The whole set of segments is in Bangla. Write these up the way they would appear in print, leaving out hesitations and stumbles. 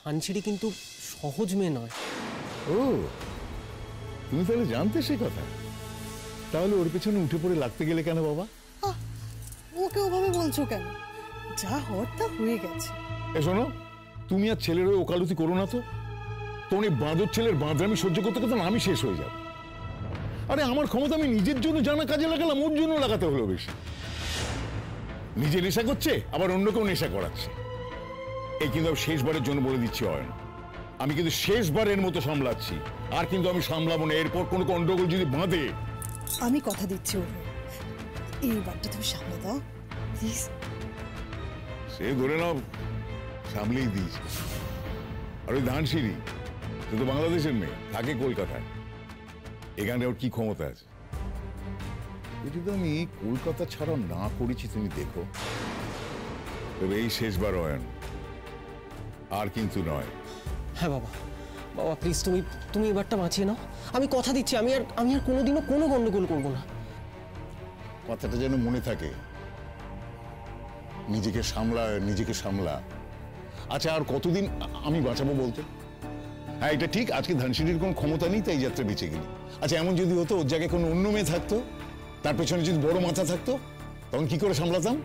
ধানসিঁড়ি কিন্তু সহজ মেয়ে নয়। ও, তুমি তাহলে জানতে সে কথা? তাহলে ওর পেছনে উঠে পড়ে লাগতে গেলে কেন বাবা? ওকে ওভাবে বলছো কেন? যা হওয়ার তা হয়ে গেছে। শোনো, তুমি আর ছেলের ওই ওকালতি করো না তো। তোর এই বাঁদর ছেলের বাঁদরামি সহ্য করতে করতে আমি শেষ হয়ে যাব। আরে আমার ক্ষমতা আমি নিজের জন্য জানা কাজে লাগালাম, ওর জন্য লাগাতে হলো বেশি। নিজে নেশা করছে, আবার অন্য কেউ নেশা করাচ্ছে। এই কিন্তু আমি শেষবারের জন্য বলে দিচ্ছি অয়ন, আমি কিন্তু শেষবারের মতো সামলাচ্ছি। আর কিন্তু আমি সামলাবো না। এরপর কোনো গন্ডগোল যদি বাঁধে, আমি কথা দিচ্ছি ওর এইবারটা তুমি সামলে দাও প্লিজ। সে ধরে নাও সামলেই দিয়েছে। আর ওই ধানসিঁড়ি, সে তো বাংলাদেশের মেয়ে, থাকে কলকাতায়। এখানে ওর কি ক্ষমতা আছে? যদি আমি কলকাতা ছাড়া না করেছি তুমি দেখো, তবে এই শেষবার অয়ন, আর কিন্তু নয়। হ্যাঁ বাবা, বাবা প্লিজ তুমি এবারটা বাঁচিয়ে নাও। আমি কথা দিচ্ছি আমি আর কোনোদিনও কোনো গন্ডগোল করবো না। কথাটা যেন মনে থাকে, নিজেকে সামলা, নিজেকে সামলা। আচ্ছা, আর কতদিন আমি বাঁচাবো বলতো? হ্যাঁ, এটা ঠিক, আজকে ধানসিঁড়ির কোনো ক্ষমতা নেই, তাই যাত্রা বেঁচে গেলি। আচ্ছা, এমন যদি হতো ওর জায়গায় কোনো অন্য মেয়ে থাকতো, তার পেছনে যদি বড় মাথা থাকতো, তখন কি করে সামলাতাম?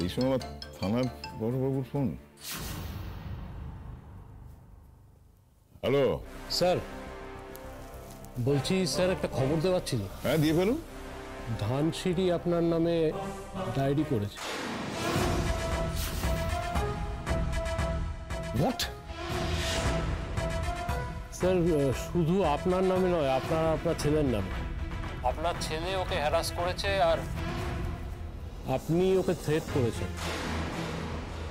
এই সময় থানার বড়বাবুর ফোন। হ্যালো স্যার, বলছি স্যার একটা খবর দেওয়ার ছিল। হ্যাঁ, দিয়ে ফেলুন। ধানসিঁড়ি আপনার নামে ডায়েরি করেছে। হোয়াট? স্যার, শুধু আপনার নামে নয়, আপনার ছেলের নামে। আপনার ছেলে ওকে হ্যারাস করেছে আর আপনি ওকে থ্রেট করেছেন।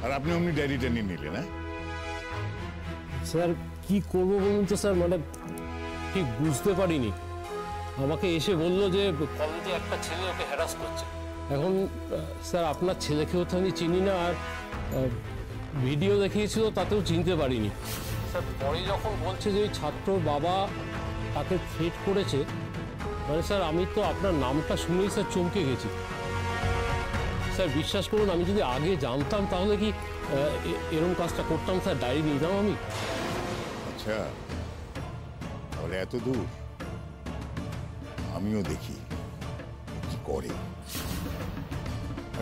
আর আপনি অমনি ডায়েরিটা নিয়ে নিলেন? হ্যাঁ স্যার, কি করবো বলুন তো স্যার, মানে ঠিক বুঝতে পারিনি। আমাকে এসে বললো যে কলেজে একটা ছেলে ওকে হ্যারাস করছে। এখন স্যার, আপনার ছেলেকেও তো আমি চিনি না, আর ভিডিও দেখিয়েছিল তাতেও চিনতে পারিনি। স্যার, পরে যখন বলছে যে ওই ছাত্রর বাবা তাকে থ্রেট করেছে, মানে স্যার আমি তো আপনার নামটা শুনেই স্যার চমকে গেছি। স্যার বিশ্বাস করুন, আমি যদি আগে জানতাম তাহলে কি এরকম কাজটা করতাম স্যার? ডায়েরি নিতাম আমি। আচ্ছা, তাহলে এত দূর আমিও দেখি কি করে।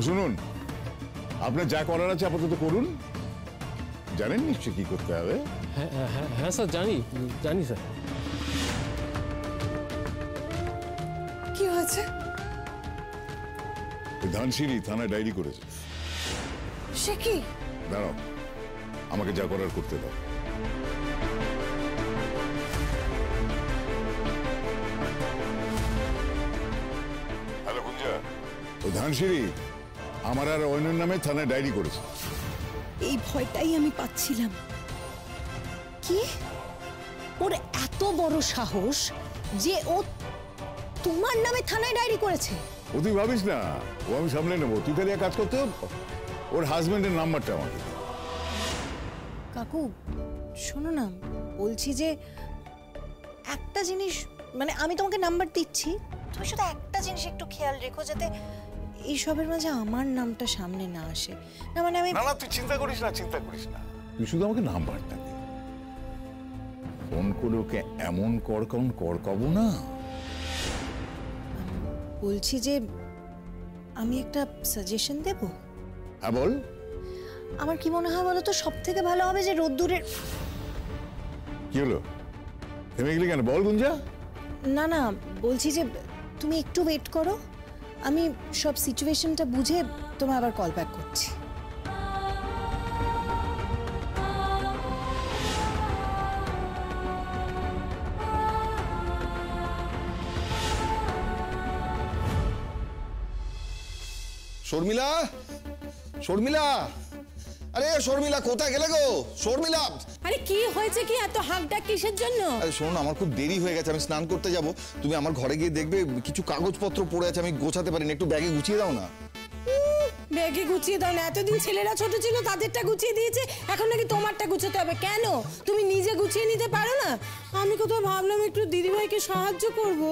শুনুন, আপনার যা করার আছে আপাতত করুন। জানেন নিশ্চয় কি করতে হবে। হ্যাঁ হ্যাঁ হ্যাঁ স্যার, জানি স্যার। কি হয়েছে? ধানসিঁড়ি থানায় ডায়েরি করেছে। সে কি? দাঁড়াও, আমাকে যা করার করতে দাও। হ্যালো গুঞ্জা, ওই ধানসিঁড়ি আমার আর অয়নের নামে থানায় ডায়েরি করেছে। এই ভয়টাই আমি পাচ্ছিলাম। কি ওর এত বড় সাহস যে ও তোমার নামে থানায় ডায়েরি করেছে? ও তুই ভাবিস না, ও আমি সামলে নেবো। তুই তাহলে এক কাজ করতে, ওর হাজবেন্ডের নাম্বারটা আমাকে। কাকু শোনো না, বলছি যে একটা জিনিস, মানে আমি তোমাকে নাম্বার দিচ্ছি, তুমি শুধু একটা জিনিস একটু খেয়াল রেখো, যাতে এইসবের মাঝে আমার নামটা সামনে না আসে। না মানে আমি না তুই চিন্তা করিস না, তুই শুধু আমাকে নাম্বারটা দে। ফোন করে ওকে এমন করকাবো না। বলছি যে আমি একটা সাজেশন দেব। হ্যাঁ বল। আমার কি মনে হয় বলো তো, সব থেকে ভালো হবে যে রোদ্দুরের। কি হলো, থেমে গেলি কেন? বল গুঞ্জা। না না, বলছি যে তুমি একটু ওয়েট করো, আমি সব সিচুয়েশনটা বুঝে তোমায় আবার কল ব্যাক করছি। শর্মিলা, শর্মিলা, আরে শর্মিলা কোথায় গেলে গো? শর্মিলা, আরে কি হয়েছে, কি এত হাঁক ডাক কিসের জন্য? আরে শোনো, আমার খুব দেরি হয়ে গেছে, আমি স্নান করতে যাব। তুমি আমার ঘরে গিয়ে দেখবে কিছু কাগজপত্র পড়ে আছে, আমি গোছাতে পারিনি, একটু ব্যাগে গুছিয়ে দাও না। ব্যাগে গুছিয়ে দাও না? এতদিন ছেলেরা ছোট ছিল তাদেরটা গুছিয়ে দিয়েছে, এখন নাকি তোমারটা গুছাতে হবে? কেন, তুমি নিজে গুছিয়ে নিতে পারো না? আমি কোথাও ভাবলাম একটু দিদিভাইকে সাহায্য করব।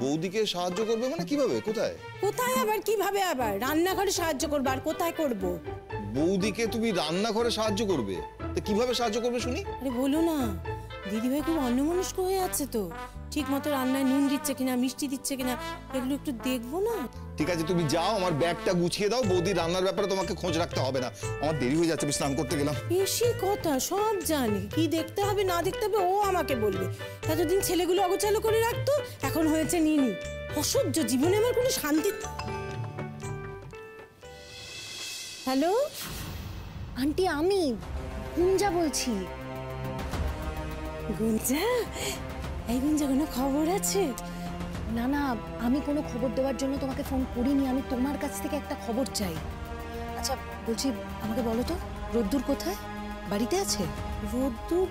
বৌদিকে সাহায্য করবে মানে কিভাবে, কোথায়? কোথায় আবার কিভাবে আবার রান্নাঘরে সাহায্য করবো, আর কোথায় করব? বৌদিকে তুমি রান্নাঘরে সাহায্য করবে? তো কিভাবে সাহায্য করবে শুনি? আরে বলো না, দিদিভাই খুব অন্যমনস্ক হয়ে আছে তো, ঠিক মতো রান্নায় নুন দিচ্ছে কিনা, মিষ্টি দিচ্ছে কিনা, এগুলো একটু দেখবো না? ঠিক আছে, তুমি যাও, আমার ব্যাগটা গুছিয়ে দাও। বৌদি রান্নার ব্যাপারে তোমাকে খোঁজ রাখতে হবে না, আমার দেরি হয়ে যাচ্ছে, আমি স্নান করতে গেলাম। বেশি কথা, সব জানি, কি দেখতে হবে না দেখতে হবে ও আমাকে বলবে। এতদিন ছেলেগুলো অগোছালো করে রাখতো, এখন হয়েছে নিনি। অসহ্য, জীবনে আমার কোনো শান্তি। হ্যালো আন্টি, আমি গুঞ্জা বলছি। গুঞ্জা? এই গুঞ্জা, কোনো খবর আছে? না না, আমি কোনো খবর দেওয়ার জন্য তোমাকে ফোন করিনি, আমি তোমার কাছ থেকে একটা খবর চাই। আচ্ছা বলছি, আমাকে বলো তো, রোদ্দুর কোথায়? বাড়িতে আছে? রোদ্দুর?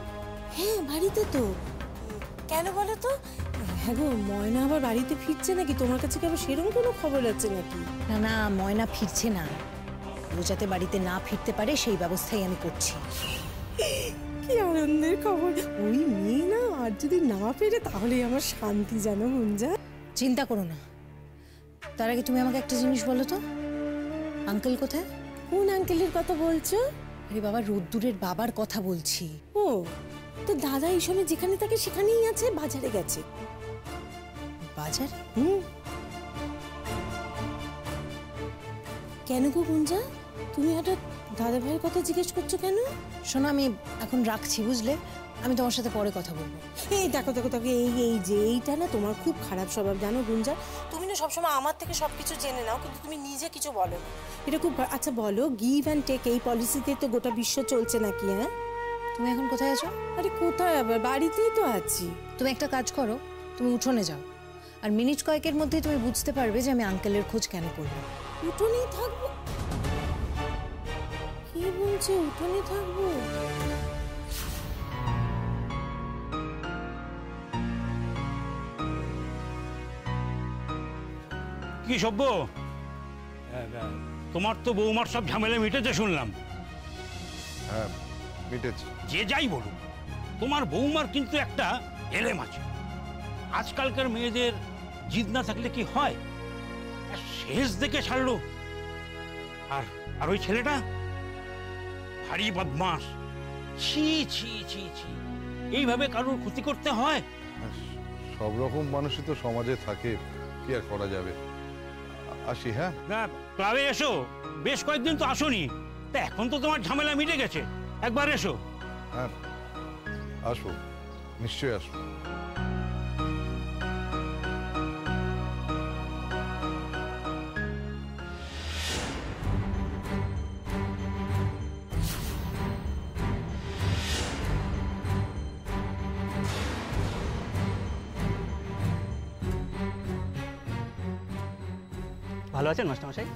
হ্যাঁ বাড়িতে তো। কেন বলো তো? হ্যাঁ গো, ময়না আবার বাড়িতে ফিরছে নাকি? তোমার কাছে কি আবার সেরকম কোনো খবর আছে নাকি? না না, ময়না ফিরছে না। ও যাতে বাড়িতে না ফিরতে পারে সেই ব্যবস্থাই আমি করছি। কি আনন্দের খবর! ওই মেয়ে না আর যদি না ফেরে তাহলেই আমার শান্তি, জানো গুঞ্জা। চিন্তা করো না, তার আগে তুমি আমাকে একটা জিনিস বলো তো, আঙ্কেল কোথায়? কোন আঙ্কেলের কথা বলছো? আরে বাবা, রোদ্দুরের বাবার কথা বলছি। ও তো দাদা এই সময় যেখানে থাকে সেখানেই আছে, বাজারে গেছে। বাজারে? কেন গো গুঞ্জা, তুমি হঠাৎ দাদা ভাইয়ের কথা জিজ্ঞেস করছো কেন? শোনো, আমি এখন রাখছি বুঝলে, আমি তোমার সাথে পরে কথা বলবো। এই দেখো দেখো দেখো, এই যে এইটা না তোমার খুব খারাপ স্বভাব, জানো গুঞ্জা। তুমি না সবসময় আমার থেকে সবকিছু জেনে নাও, কিন্তু তুমি নিজে কিছু বলো না, এটা খুব। আচ্ছা বলো, গিভ অ্যান্ড টেক এই পলিসিতে তো গোটা বিশ্ব চলছে নাকি? হ্যাঁ, তুমি এখন কোথায় আছো? আরে কোথায় আবার, বাড়িতেই তো আছি। তুমি একটা কাজ করো, তুমি উঠোনে যাও, আর মিনিট কয়েকের মধ্যেই তুমি বুঝতে পারবে যে আমি আঙ্কেলের খোঁজ কেন করবো। উঠোনেই থাকবো? কি বলছে, উঠোনে থাকবো? কি সভ্য, তোমার তো বৌমার সব ঝামেলা মিটেছে শুনলাম। হ্যাঁ মিটেছে। যে যাই বলুক, তোমার বৌমার কিন্তু একটা এলেম আছে। আজকালকার মেয়েদের জিদ না থাকলে কি হয়, শেষ দেখে ছাড়লো। আর আর ওই ছেলেটা ভারী বদমাস। ছি ছি ছি ছি, এইভাবে কারোর ক্ষতি করতে হয়? সব রকম মানুষই তো সমাজে থাকে, কি আর করা যাবে। আসি। হ্যাঁ না, ক্লাবে এসো, বেশ কয়েকদিন তো আসোনি, তা এখন তো তোমার ঝামেলা মিটে গেছে, একবার এসো। হ্যাঁ আসবো, নিশ্চয়ই আসবো। ভালো আছেন মাস্টারমশাই?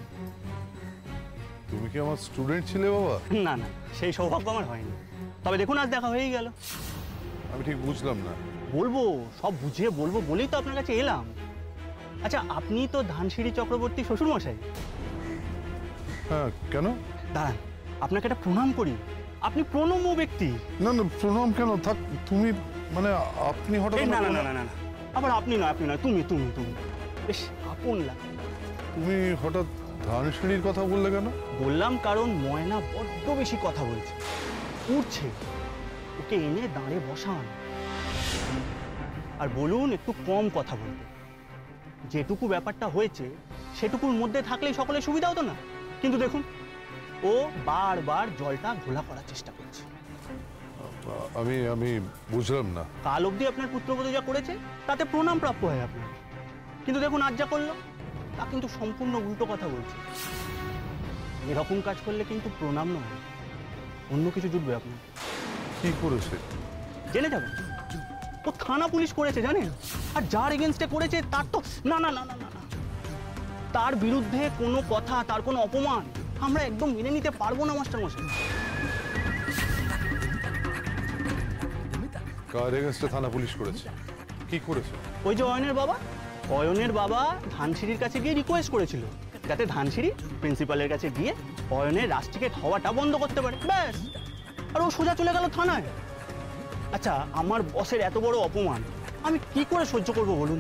তুমি কি আমার স্টুডেন্ট ছিলে বাবা? না না, সেই সৌভাগ্য আমার হয়নি, তবে দেখুন আজ দেখা হয়েই গেল। আমি ঠিক বুঝলাম না। বলবো, সব বুঝিয়ে বলবো বলেই তো আপনার কাছে এলাম। আচ্ছা, আপনি তো ধানসিঁড়ি চক্রবর্তী শ্বশুরমশাই? হ্যাঁ, কেন? দাঁড়ান, আপনাকে একটা প্রণাম করি, আপনি প্রণম্য ব্যক্তি। না না, প্রণাম কেন? থাক, তুমি মানে আপনি হঠাৎ। না না না না না, আবার আপনি নয়, আপনি নয়, তুমি তুমি তুমি বেশ আপন লাগে। তুমি হঠাৎ ধানসিঁড়ির কথা বললে কেন? বললাম কারণ ময়না বড্ড বেশি কথা বলছে, উঠছে, ওকে এনে দাঁড়ে বসান, আর বলুন একটু কম কথা বলতে। যেটুকু ব্যাপারটা হয়েছে সেটুকুর মধ্যে থাকলেই সকলের সুবিধা হতো না, কিন্তু দেখুন ও বারবার জলটা ঘোলা করার চেষ্টা করছে। আমি আমি বুঝলাম না। কাল অবধি আপনার পুত্রবধূ যা করেছে তাতে প্রণাম প্রাপ্য হয় আপনার, কিন্তু দেখুন আজ যা করলো তা কিন্তু সম্পূর্ণ উল্টো কথা বলছে। এরকম কাজ করলে কিন্তু প্রণাম নয়, অন্য কিছু জুটবে আপনার। কি করেছে? জেনে যাবেন, ও থানা পুলিশ করেছে জানেন, আর যার এগেনস্টে করেছে তার তো না না না না না, তার বিরুদ্ধে কোনো কথা, তার কোনো অপমান আমরা একদম মেনে নিতে পারবো না মাস্টারমশাই। কার এগেইনস্টে থানা পুলিশ করেছে? কি করেছে? ওই যে অয়নের বাবা ধানসিঁড়ির কাছে গিয়ে রিকোয়েস্ট করেছিল যাতে ধানসিঁড়ি প্রিন্সিপালের কাছে গিয়ে অয়নের রাস্টিকেট হওয়াটা বন্ধ করতে পারে, ব্যাস। আর ও সোজা চলে গেল থানায়। আচ্ছা, আমার বসের এত বড় অপমান আমি কি করে সহ্য করবো বলুন?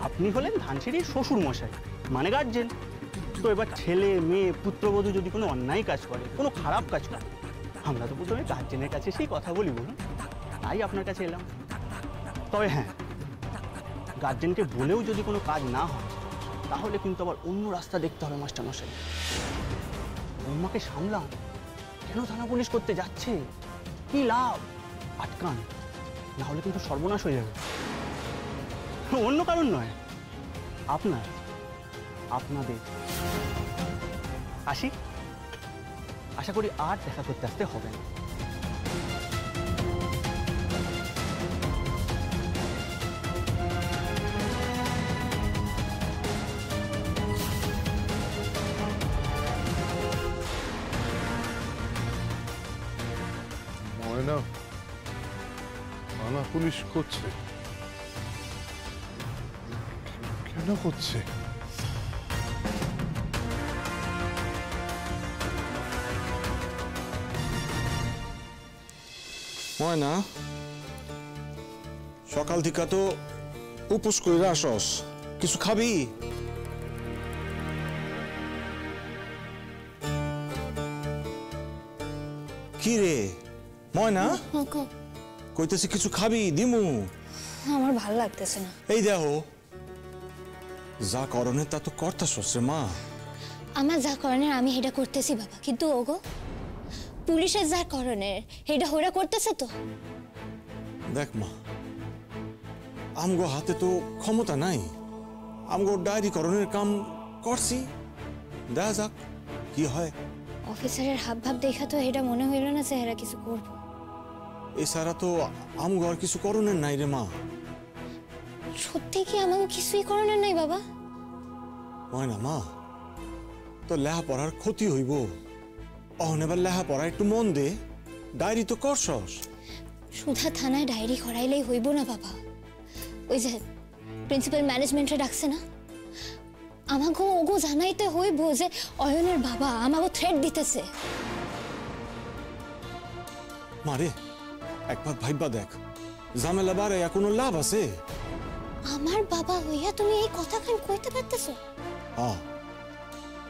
আপনি হলেন ধানসিঁড়ির শ্বশুর মশাই, মানে গার্জেন। তো এবার ছেলে মেয়ে পুত্রবধূ যদি কোনো অন্যায় কাজ করে, কোনো খারাপ কাজ করে, আমরা তো প্রথমে গার্জেনের কাছে সেই কথা বলি, বলুন। তাই আপনার কাছে এলাম। তবে হ্যাঁ, গার্জেনকে বলেও যদি কোনো কাজ না হয়, তাহলে কিন্তু আবার অন্য রাস্তা দেখতে হবে মাস্টারমশাই। বৌমাকে সামলান, কেন থানা পুলিশ করতে যাচ্ছে, কি লাভ? আটকান, না হলে কিন্তু সর্বনাশ হয়ে যাবে। অন্য কারণ নয়, আপনাদের। আসি, আশা করি আর দেখা করতে আসতে হবে না। ময়না থানা পুলিশ করছে, কেন করছে? ময়না, সকাল থেকে তো উপোস করে আসস, কিছু খাবি? কি রে ময়না, কইতেছি কিছু খাবি? দিমু। আমার ভালো লাগতেছে না। এই দেখো, যা করণে তা তো করতাছস রে মা। আমার যা করণের আমি এটা করতেছি বাবা, কিন্তু ওগো পুলিশের যা করণের এটা ওরা করতেছে তো। দেখ মা, আমগো হাতে তো ক্ষমতা নাই, আমগো ডায়েরি করণের কাম করছি, দেখা যাক কি হয়। অফিসারের হাব ভাব দেখা তো এটা মনে হইল না যে এরা কিছু করবো। এছাড়া তো আমগো আর কিছু করণের নাই রে মা। সত্যি কি আমাকে কিছুই করণের নাই বাবা? ময়না মা, তো লেহা পড়ার ক্ষতি হইব, অহন এবার লেহা পড়া একটু মন দে, ডায়েরি তো করছস। সুধা থানায় ডায়েরি করাইলেই হইব না বাবা। ওই যে প্রিন্সিপাল ম্যানেজমেন্টে ডাকছে না, আমাকে ওগো জানাইতে হইব যে অয়নের বাবা আমাকে থ্রেট দিতেছে। মারে একবার ভাইবা দেখ, ঝামেলা বাড়ে কোনো লাভ আছে? আমার বাবা হইয়া তুমি এই কথা কেন কইতে পারতেছো? হ্যাঁ,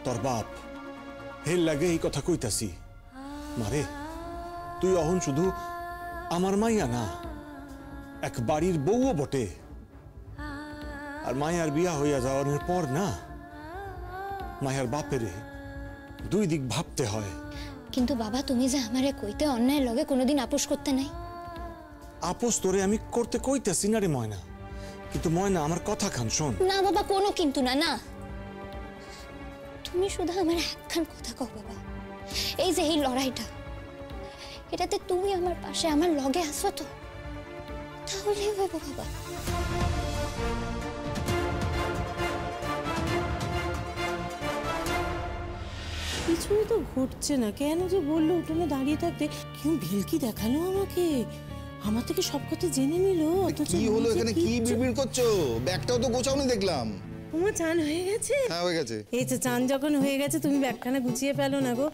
তোর বাপ হেল লাগে এই কথা কইতাছি। মারে তুই অহন শুধু আমার মাইয়া না, এক বাড়ির বউও বটে। আর মায়ার বিয়া হইয়া যাওয়ার পর না, মায়ার বাপেরে দুই দিক ভাবতে হয়। কিন্তু বাবা তুমি যে আমারে কইতে অন্যায় লগে কোনোদিন আপোষ করতে নাই। আপোষ তোরে আমি করতে কইতেছি না রে ময়না, কিন্তু ময়না আমার কথা খান শোন। না বাবা, কোনো কিন্তু না। না, তুমি শুধু আমার একখান কথা কও বাবা, এই যে এই লড়াইটা, এটাতে তুমি আমার পাশে আমার লগে আসো তো, তাহলেই হইব বাবা। কিছুই তো ঘটছে না, কেন যে বললো উঠোনে দাঁড়িয়ে থাকতে? কেউ ভিলকি দেখালো আমাকে, আমার থেকে সব কথা জেনে নিল। কি হলো এখানে, কি বিড়বিড় করছো? ব্যাগটাও তো গোছাওনি দেখলাম। তোমার চান হয়ে গেছে? হ্যাঁ হয়ে গেছে। এই তো চান যখন হয়ে গেছে, তুমি ব্যাগখানা গুছিয়ে ফেলো না গো।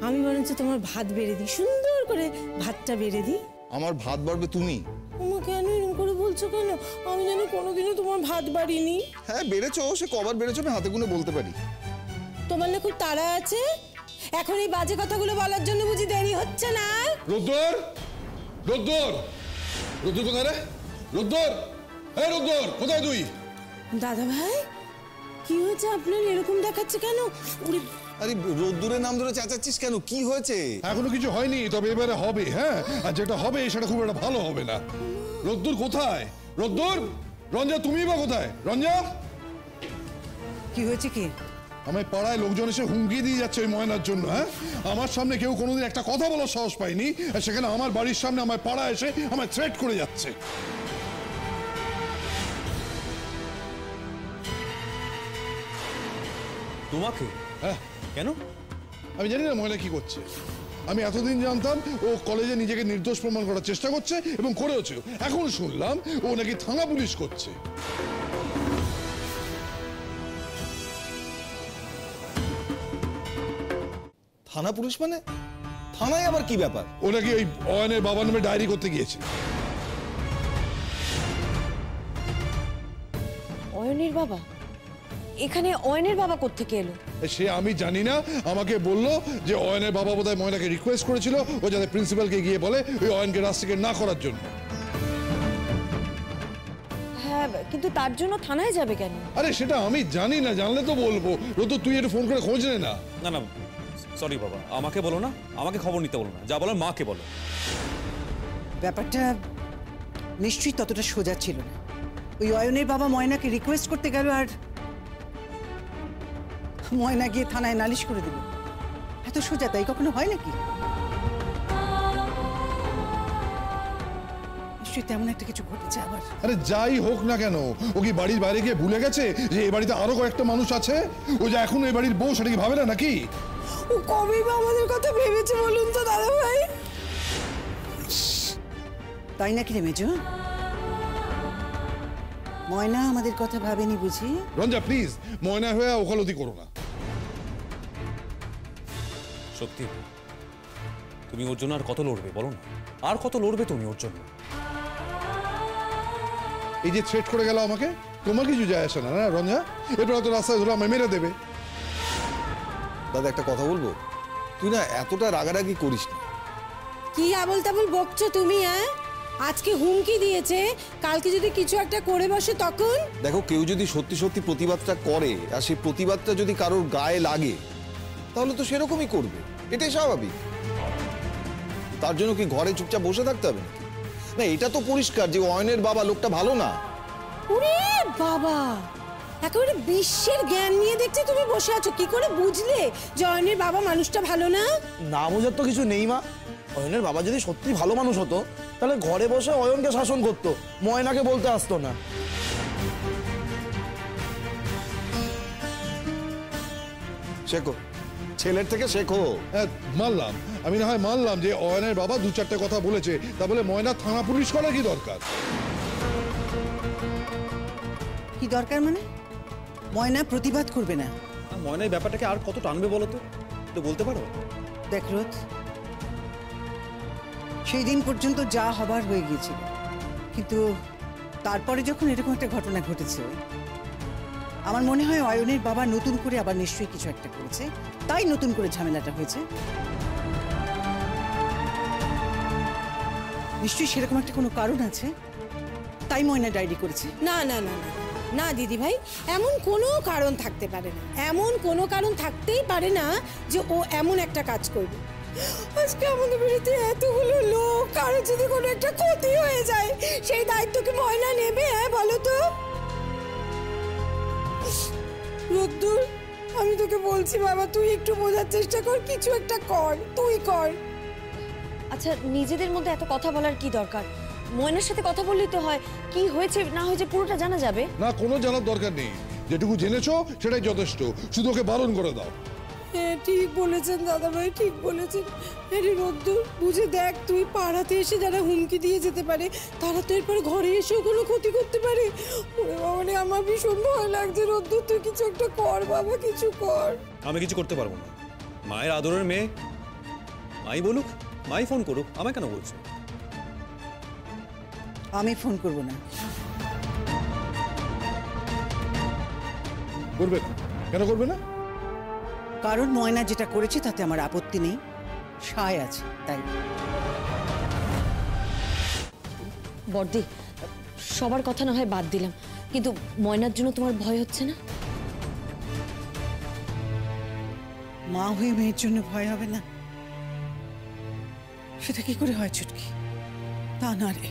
আমি বরঞ্চ তোমার ভাত বেড়ে দিই, সুন্দর করে ভাতটা বেড়ে দিই। আমার ভাত বাড়বে তুমি? তোমার কেন এরকম করে বলছো কেন? আমি জানি কোনোদিনও তোমার ভাত বাড়িনি। হ্যাঁ বেড়েছো, সে কবার বেড়েছো আমি হাতে গুনে বলতে পারি। তোমার না খুব তাড়া আছে, এখন এই বাজে কথাগুলো বলার জন্য বুঝি দেরি হচ্ছে না? রোদ্দুর, রোদ্দুর, রোদ্দুর কোথায় রে? রোদ্দুর, এই রোদ্দুর কোথায় তুই? দাদা ভাই, কি হয়েছে আপনার, এরকম দেখাচ্ছে কেন? আরে রোদ্দুরের নাম ধরে চেঁচাচ্ছিস কেন, কি হয়েছে? এখনো কিছু হয়নি, তবে এবারে হবে। হ্যাঁ, আর যেটা হবে সেটা খুব একটা ভালো হবে না। রোদ্দুর কোথায়? রোদ্দুর, রঞ্জা তুমি বা কোথায়? রঞ্জা, কি হয়েছে? কি আমার পাড়ায় লোকজন এসে হুমকি দিয়ে যাচ্ছে ওই ময়নার জন্য। হ্যাঁ, আমার সামনে কেউ কোনোদিন একটা কথা বলার সাহস পায়নি, আর সেখানে আমার বাড়ির সামনে আমার পাড়া এসে আমায় থ্রেট করে যাচ্ছে। তোমাকে? হ্যাঁ, কেন? আমি জানি না ময়না কি করছে। আমি এতদিন জানতাম ও কলেজে নিজেকে নির্দোষ প্রমাণ করার চেষ্টা করছে এবং করেওছে। এখন শুনলাম ও নাকি থানা পুলিশ করছে। থানা পুলিশ মানে? থানায় আবার কি ব্যাপার? ও নাকি ওই অয়নের বাবার নামে ডায়েরি করতে গিয়েছে। অয়ন অয়নের বাবা? এখানে অয়নের বাবা কোত্থেকে এলো? সে আমি জানি না, আমাকে বললো যে অয়নের বাবা বোধহয় ময়নাকে রিকোয়েস্ট করেছিল ও যাতে প্রিন্সিপালকে গিয়ে বলে ওই অয়নকে রাস্তা থেকে না করার জন্য। হ্যাঁ, কিন্তু তার জন্য থানায় যাবে কেন? আরে সেটা আমি জানি না, জানলে তো বলবো। রোদ তুই একটু ফোন করে খোঁজ নে না। না না সরি বাবা, আমাকে বলো না, আমাকে খবর নিতে বলো না, যা বলার মাকে বলো। ব্যাপারটা নিশ্চয়ই ততটা সোজা ছিল না। ওই অয়নের বাবা ময়নাকে রিকোয়েস্ট করতে গেল আর ময়না গিয়ে থানায় নালিশ করে দিল। এত সোজা তাই কখনো হয় নাকি? নিশ্চয়ই তেমন একটা কিছু ঘটেছে আবার। আরে যাই হোক না কেন, ও কি বাড়ির বাইরে গিয়ে ভুলে গেছে যে এই বাড়িতে আরো কয়েকটা মানুষ আছে? ও যে এখন এই বাড়ির বউ, সেটা কি ভাবে না নাকি? ও কবে বা আমাদের কথা ভেবেছে বলুন তো দাদা ভাই? তাই নাকি রে মেজো? ময়না আমাদের কথা ভাবেনি বুঝি? রঞ্জা প্লিজ, ময়না হয়ে ওকালতি করো না। সত্যি তুমি ওর জন্য আর কত লড়বে বলো না? আর কত লড়বে তুমি ওর জন্য? এই যে থ্রেট করে গেল আমাকে, তোমার কিছু যায় আসে না, না রঞ্জা? এরপর তো রাস্তায় ধরে আমায় মেরে দেবে। দাদা একটা কথা বলবো, তুই না এতটা রাগারাগি করিস না। কি আবল তাবল বকছো তুমি? হ্যাঁ, আজকে হুমকি দিয়েছে, কালকে যদি কিছু একটা করে বসে তখন? দেখো, কেউ যদি সত্যি সত্যি প্রতিবাদটা করে আর সেই প্রতিবাদটা যদি কারোর গায়ে লাগে তাহলে তো সেরকমই করবে, এটাই স্বাভাবিক। তার জন্য কি ঘরে চুপচাপ বসে থাকতে হবে নাকি? না, এটা তো পরিষ্কার যে অয়নের বাবা লোকটা ভালো না। ওরে বাবা, একেবারে বিশ্বের জ্ঞান নিয়ে দেখছি তুমি বসে আছো। কি করে বুঝলে যে অয়নের বাবা মানুষটা ভালো না? না বোঝার তো কিছু নেই মা। অয়নের বাবা যদি সত্যি ভালো মানুষ হতো তাহলে ঘরে বসে অয়নকে শাসন করতো, ময়নাকে বলতে আসতো না। শেখো, ছেলের থেকে শেখো। মানলাম, আমি না হয় মানলাম যে অয়নের বাবা দু চারটে কথা বলেছে, তা বলে ময়না থানা পুলিশ করার কি দরকার? কি দরকার মানে? ময়না প্রতিবাদ করবে না। ময়না এই ব্যাপারটাকে আর কত টানবে বলো তো, বলতে পারো? দেখ রোদ, সেই দিন পর্যন্ত যা হবার হয়ে গিয়েছিল, কিন্তু তারপরে যখন এরকম একটা ঘটনা ঘটেছে, আমার মনে হয় অয়নের বাবা নতুন করে আবার নিশ্চয়ই কিছু একটা করেছে, তাই নতুন করে ঝামেলাটা হয়েছে। নিশ্চয়ই সেরকম একটা কোনো কারণ আছে, তাই ময়না ডায়েরি করেছে। না না না না না দিদি ভাই, এমন কোনো কারণ থাকতে পারে না। এমন কোনো কারণ থাকতেই পারে না যে ও এমন একটা কাজ করবে। আজকে আমাদের বাড়িতে এতগুলো লোক, কারো যদি কোনো একটা ক্ষতি হয়ে যায় সেই দায়িত্ব কি ময়না নেবে? হ্যাঁ বলো তো রোদ্দুর, আমি তোকে বলছি বাবা, তুই একটু বোঝার চেষ্টা কর, কিছু একটা কর, তুই কর। আচ্ছা, নিজেদের মধ্যে এত কথা বলার কি দরকার? ময়নার সাথে কথা বললেই তো হয়, কি হয়েছে না হয়েছে পুরোটা জানা যাবে। না, কোনো জানার দরকার নেই, যেটুকু জেনেছো সেটাই যথেষ্ট, শুধু ওকে বারণ করে দাও। হ্যাঁ ঠিক বলেছেন দাদা ভাই, ঠিক বলেছেন। আরে রোদ্দুর, বুঝে দেখ, তুই পাড়াতে এসে যারা হুমকি দিয়ে যেতে পারে তারা তো এরপরে ঘরে এসেও কোনো ক্ষতি করতে পারে। ওরে বাবা রে, আমার ভীষণ ভয় লাগছে। রোদ্দুর তুই কিছু একটা কর বাবা, কিছু কর। আমি কিছু করতে পারবো না। মায়ের আদরের মেয়ে, মাই বলুক, মাই ফোন করুক, আমায় কেন বলছো? আমি ফোন করব না। করবে না? কেন করবে না? কারণ ময়না যেটা করেছে তাতে আমার আপত্তি নেই, সায় আছে তাই। বড়দি, সবার কথা না হয় বাদ দিলাম, কিন্তু ময়নার জন্য তোমার ভয় হচ্ছে না? মা হয়ে মেয়ের জন্য ভয় হবে না? সেটা কি করে হয় ছুটকি? তা না রে,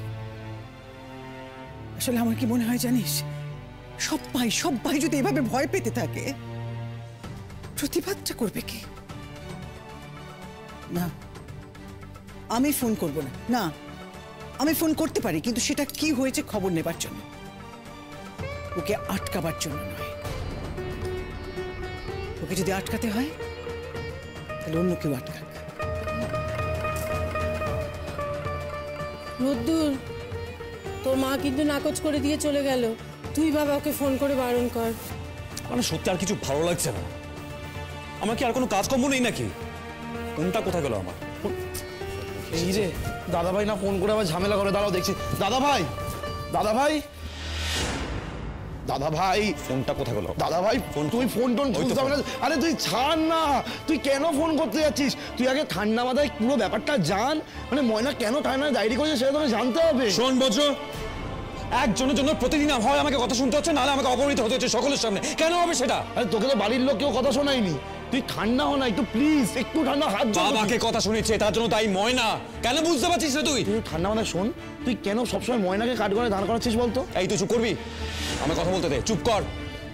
আসলে আমার কি মনে হয় জানিস, সবাই যদি এভাবে ভয় পেতে থাকে প্রতিবাদটা করবে কি? না, আমি ফোন করব না। না, আমি ফোন করতে পারি, কিন্তু সেটা কি হয়েছে খবর নেবার জন্য, ওকে আটকাবার জন্য নয়। ওকে যদি আটকাতে হয় তাহলে অন্য কেউ আটকাক। রোদ্দুর, তোর মা কিন্তু নাকচ করে দিয়ে চলে গেল, তুই বাবা ওকে ফোন করে বারণ কর। আমার সত্যি আর কিছু ভালো লাগছে না। আমার কি আর কোনো কাজকর্ম নেই নাকি? কোনটা কোথায় গেল আমার? এই রে, দাদা ভাই না ফোন করে আবার ঝামেলা করে, দাঁড়াও দেখছি। দাদা ভাই, দাদা ভাই, দাদা ভাই ফোনটা কোথায় গেল? দাদা ভাই তুই ফোন টোন খুঁজতে হবে না। আরে তুই ছাড় না, তুই কেন ফোন করতে যাচ্ছিস? তুই আগে ঠান্ডা মাথায় পুরো ব্যাপারটা জান, মানে ময়না কেন ঠান্ডা ডায়েরি করেছে সেটা তোকে জানতে হবে। শোন বজ্র, একজনের জন্য প্রতিদিন হয় আমাকে কথা শুনতে হচ্ছে, নাহলে আমাকে অপমানিত হতে হচ্ছে সকলের সামনে। কেন হবে সেটা? আরে তোকে তো বাড়ির লোক কেউ কথা শোনায়নি, তুই ঠান্ডা হ না একটু প্লিজ, একটু ঠান্ডা হাত ধর। বাবাকে কথা শুনেছে তার জন্য তাই ময়না, কেন বুঝতে পারছিস না তুই? তুই ঠান্ডা মাথায় শোন, তুই কেন সবসময় ময়নাকে কাঠ করে দাঁড় করাচ্ছিস বলতো? এই তুই চুপ করবি? আমার কথা বলতে দে, চুপ কর।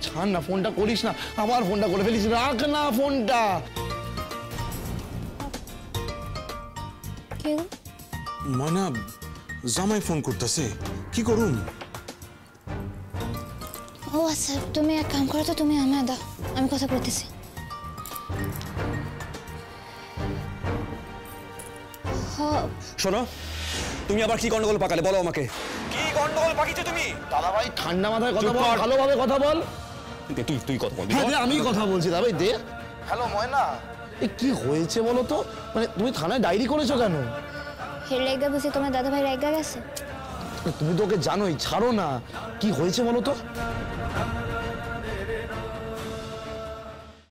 ছাড় না, ফোনটা করিস না, আবার ফোনটা করে ফেলিস, রাখ না ফোনটা। ময়না জামাই ফোন করতেছে, কি করুম? ও আচ্ছা, তুমি এক কাম করো তো, তুমি আমায় দাও, আমি কথা বলতেছি। শোনো, তুমি আবার কি গন্ডগোল পাকালে বলো আমাকে, কি গন্ডগোল পাকিয়েছো তুমি? দাদা ভাই ঠান্ডা মাথায় কথা বল, ভালোভাবে কথা বল। তুই কথা বল। হ্যাঁ আমি কথা বলছি দাদা ভাই, দে। হ্যালো ময়না, এ কি হয়েছে বলো তো? মানে তুমি থানায় ডায়েরি করেছো কেন? হের লাইগা বুঝি তোমার দাদা ভাই রাইগা গেছে? তুমি তো ওকে জানোই, ছাড়ো না, কি হয়েছে বলো তো?